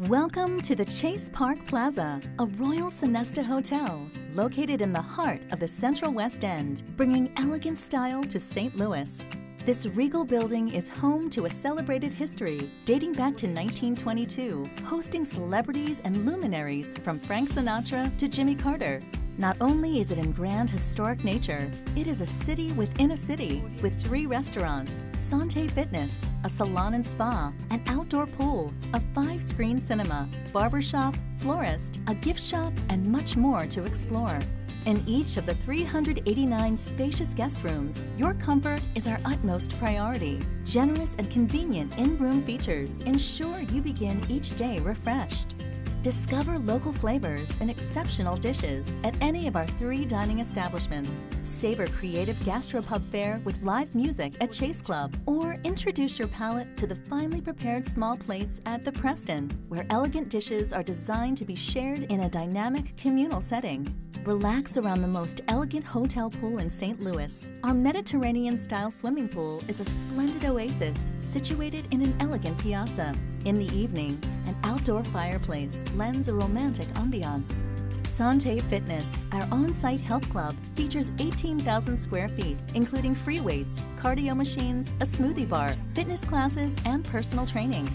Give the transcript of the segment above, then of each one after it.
Welcome to the Chase Park Plaza, a Royal Sonesta hotel located in the heart of the Central West End, bringing elegant style to St. Louis. This regal building is home to a celebrated history dating back to 1922, hosting celebrities and luminaries from Frank Sinatra to Jimmy Carter. Not only is it in grand historic nature, it is a city within a city with 3 restaurants, Sant Fitness, a salon and spa, an outdoor pool, a 5-screen cinema, barbershop, florist, a gift shop, and much more to explore. In each of the 389 spacious guest rooms, your comfort is our utmost priority. Generous and convenient in-room features ensure you begin each day refreshed. Discover local flavors and exceptional dishes at any of our 3 dining establishments. Savor creative gastropub fare with live music at Chase Club, or introduce your palate to the finely prepared small plates at the Preston, where elegant dishes are designed to be shared in a dynamic communal setting. Relax around the most elegant hotel pool in St. Louis. Our Mediterranean-style swimming pool is a splendid oasis situated in an elegant piazza. In the evening, an outdoor fireplace lends a romantic ambiance. Sant Fitness, our on-site health club, features 18,000 square feet, including free weights, cardio machines, a smoothie bar, fitness classes, and personal training.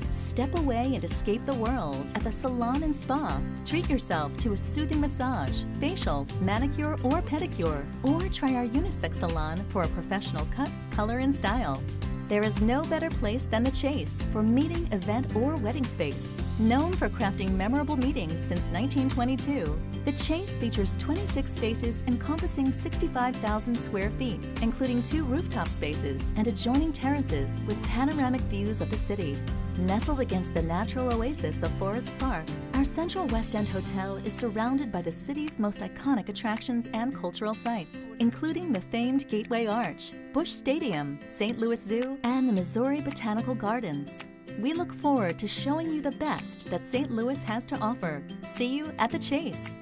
Step away and escape the world at the Salon and Spa. Treat yourself to a soothing massage, facial, manicure, or pedicure, or try our unisex salon for a professional cut, color, and style. There is no better place than the Chase for meeting, event, or wedding space. Known for crafting memorable meetings since 1922, the Chase features 26 spaces encompassing 65,000 square feet, including 2 rooftop spaces and adjoining terraces with panoramic views of the city. Nestled against the natural oasis of Forest Park, our Central West End Hotel is surrounded by the city's most iconic attractions and cultural sites, including the famed Gateway Arch, Busch Stadium, St. Louis Zoo, and the Missouri Botanical Gardens. We look forward to showing you the best that St. Louis has to offer. See you at the Chase.